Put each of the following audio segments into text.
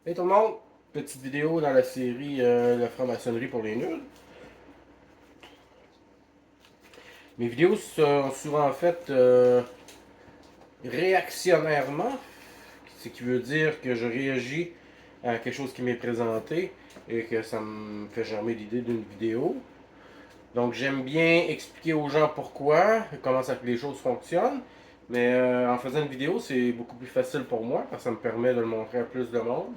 Hey tout le monde, petite vidéo dans la série La franc-maçonnerie pour les nuls. Mes vidéos sont souvent faites réactionnairement, ce qui veut dire que je réagis à quelque chose qui m'est présenté et que ça me fait germer l'idée d'une vidéo. Donc j'aime bien expliquer aux gens pourquoi, comment ça que les choses fonctionnent, mais en faisant une vidéo c'est beaucoup plus facile pour moi parce que ça me permet de le montrer à plus de monde.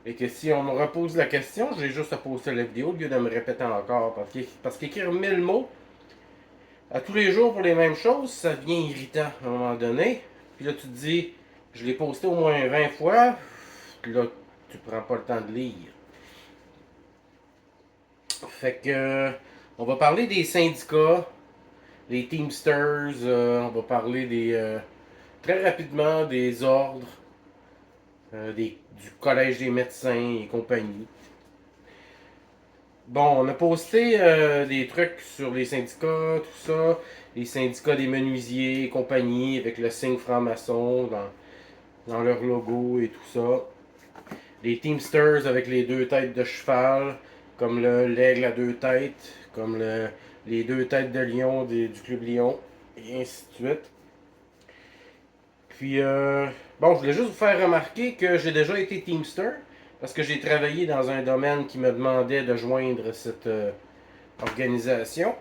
Et que si on me repose la question, j'ai juste à poster la vidéo au lieu de me répéter encore. Parce qu'écrire 1000 mots à tous les jours pour les mêmes choses, ça devient irritant à un moment donné. Puis là, tu te dis, je l'ai posté au moins 20 fois. Puis là, tu prends pas le temps de lire. Fait que, on va parler des syndicats, les Teamsters, on va parler très rapidement des ordres, du collège des médecins et compagnie. Bon, on a posté des trucs sur les syndicats, tout ça. Les syndicats des menuisiers et compagnie, avec le signe franc-maçon dans leur logo et tout ça. Les Teamsters avec les deux têtes de cheval, comme l'aigle à deux têtes, comme les deux têtes de lion du Club Lion, et ainsi de suite. Puis, bon, je voulais juste vous faire remarquer que j'ai déjà été Teamster, parce que j'ai travaillé dans un domaine qui me demandait de joindre cette organisation.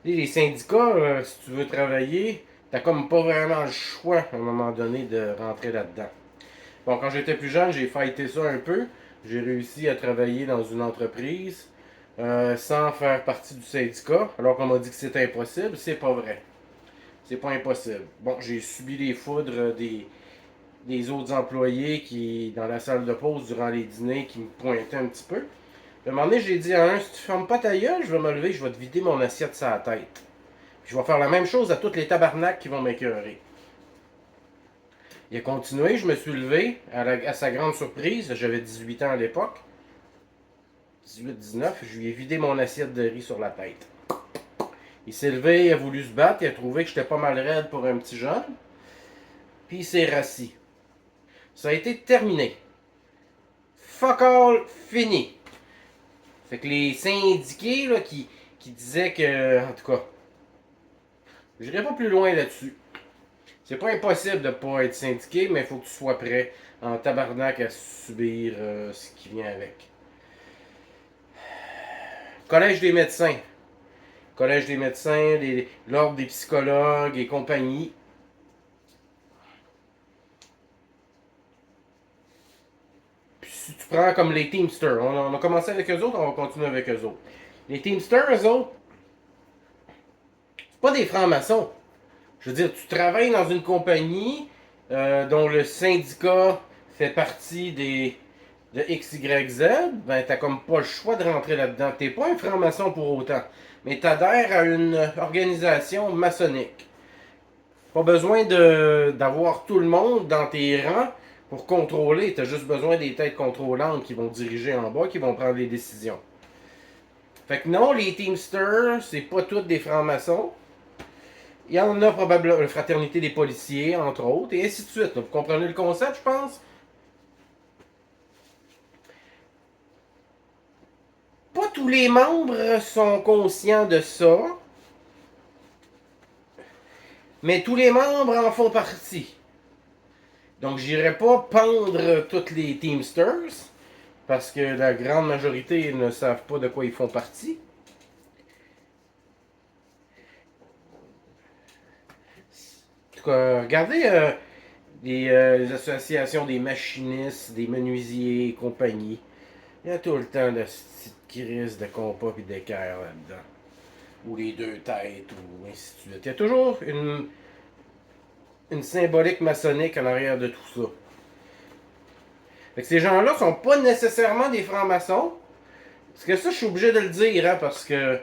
Les syndicats, si tu veux travailler, t'as comme pas vraiment le choix à un moment donné de rentrer là-dedans. Bon, quand j'étais plus jeune, j'ai fighté ça un peu. J'ai réussi à travailler dans une entreprise sans faire partie du syndicat, alors qu'on m'a dit que c'était impossible. C'est pas vrai. C'est pas impossible. Bon, j'ai subi les foudres des autres employés qui, dans la salle de pause durant les dîners, qui me pointaient un petit peu. À un moment donné, j'ai dit à un, si tu fermes pas ta gueule, je vais me lever, je vais te vider mon assiette sur la tête. Puis je vais faire la même chose à tous les tabarnaks qui vont m'écœurer. Il a continué, je me suis levé, à sa grande surprise, j'avais 18 ans à l'époque, 18-19, je lui ai vidé mon assiette de riz sur la tête. Il s'est levé, il a voulu se battre, il a trouvé que j'étais pas mal raide pour un petit jeune, puis il s'est rassis. Ça a été terminé. Fuck all, fini. Fait que les syndiqués là, qui disaient que, en tout cas, je n'irai pas plus loin là-dessus. C'est pas impossible de pas être syndiqué, mais il faut que tu sois prêt en tabarnak à subir ce qui vient avec. Collège des médecins. Collège des médecins, l'ordre des psychologues et compagnie. Puis si tu prends comme les Teamsters, on a commencé avec eux autres, on va continuer avec eux autres. Les Teamsters, eux autres, c'est pas des francs-maçons. Je veux dire, tu travailles dans une compagnie dont le syndicat fait partie de X, Y, Z, ben t'as comme pas le choix de rentrer là-dedans. T'es pas un franc-maçon pour autant, mais t'adhères à une organisation maçonnique. Pas besoin d'avoir tout le monde dans tes rangs pour contrôler. T'as juste besoin des têtes contrôlantes qui vont diriger en bas, qui vont prendre les décisions. Fait que non, les Teamsters, c'est pas tous des francs-maçons. Il y en a probablement la fraternité des policiers, entre autres, et ainsi de suite. Vous comprenez le concept, je pense? Pas tous les membres sont conscients de ça, mais tous les membres en font partie. Donc, j'irai pas pendre toutes les Teamsters, parce que la grande majorité ne savent pas de quoi ils font partie. En tout cas, regardez les associations des machinistes, des menuisiers et compagnie. Il y a tout le temps de cette crise de compas et d'équerre là-dedans. Ou les deux têtes, ou ainsi de suite. Il y a toujours une symbolique maçonnique en arrière de tout ça. Fait que ces gens-là sont pas nécessairement des francs-maçons. Parce que ça, je suis obligé de le dire, hein, parce que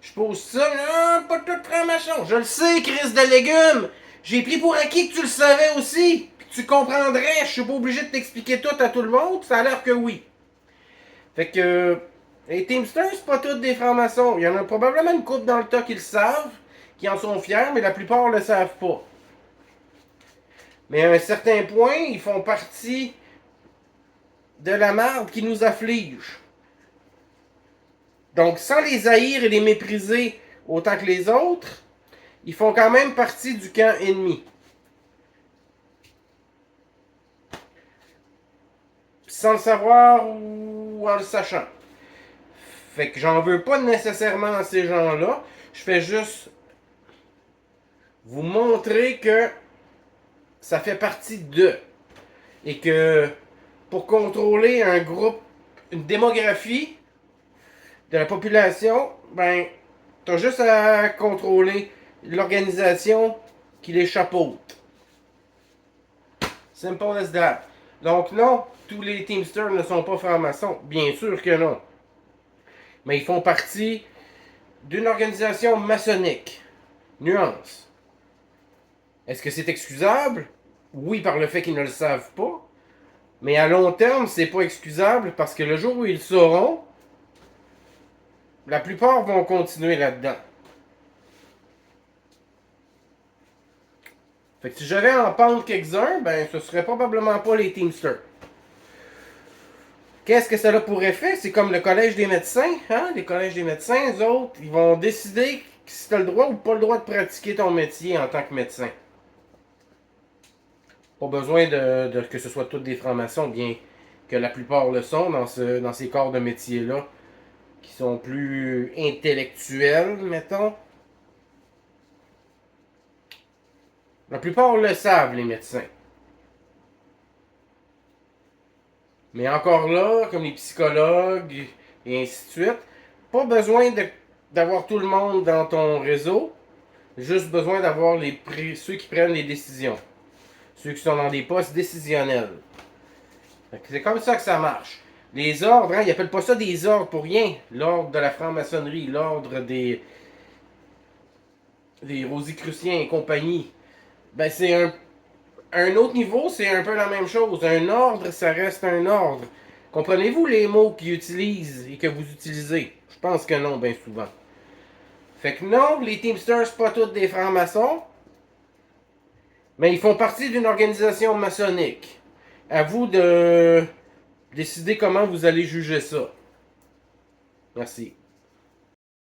je pose ça, là, pas tout franc-maçon. Je le sais, crise de légumes. J'ai pris pour acquis que tu le savais aussi. Que tu comprendrais. Je suis pas obligé de t'expliquer tout à tout le monde. Ça a l'air que oui. Fait que les Teamsters, c'est pas tous des francs-maçons. Il y en a probablement une couple dans le tas qui le savent, qui en sont fiers, mais la plupart le savent pas. Mais à un certain point, ils font partie de la merde qui nous afflige. Donc, sans les haïr et les mépriser autant que les autres, ils font quand même partie du camp ennemi. Sans le savoir ou en le sachant. Fait que j'en veux pas nécessairement à ces gens-là. Je fais juste vous montrer que ça fait partie d'eux. Et que pour contrôler un groupe, une démographie de la population, ben, t'as juste à contrôler l'organisation qui les chapeaute. Simple as that. Donc non, tous les Teamsters ne sont pas francs-maçons. Bien sûr que non. Mais ils font partie d'une organisation maçonnique. Nuance. Est-ce que c'est excusable? Oui, par le fait qu'ils ne le savent pas. Mais à long terme, c'est pas excusable parce que le jour où ils le sauront, la plupart vont continuer là-dedans. Fait que si j'avais en pendre quelques-uns, ben ce serait probablement pas les Teamsters. Qu'est-ce que ça a pour effet? C'est comme le collège des médecins, hein? Les collèges des médecins, eux autres, ils vont décider si tu as le droit ou pas le droit de pratiquer ton métier en tant que médecin. Pas besoin que ce soit toutes des francs-maçons, bien que la plupart le sont dans ces corps de métier-là, qui sont plus intellectuels, mettons. La plupart le savent, les médecins. Mais encore là, comme les psychologues et ainsi de suite, pas besoin d'avoir tout le monde dans ton réseau, juste besoin d'avoir ceux qui prennent les décisions. Ceux qui sont dans des postes décisionnels. C'est comme ça que ça marche. Les ordres, hein, ils appellent pas ça des ordres pour rien. L'ordre de la franc-maçonnerie, l'ordre des Rosicruciens et compagnie. Ben c'est un autre niveau, c'est un peu la même chose. Un ordre, ça reste un ordre. Comprenez-vous les mots qu'ils utilisent et que vous utilisez? Je pense que non, bien souvent. Fait que non, les Teamsters, c'est pas tous des francs-maçons, mais ils font partie d'une organisation maçonnique. À vous de décider comment vous allez juger ça. Merci.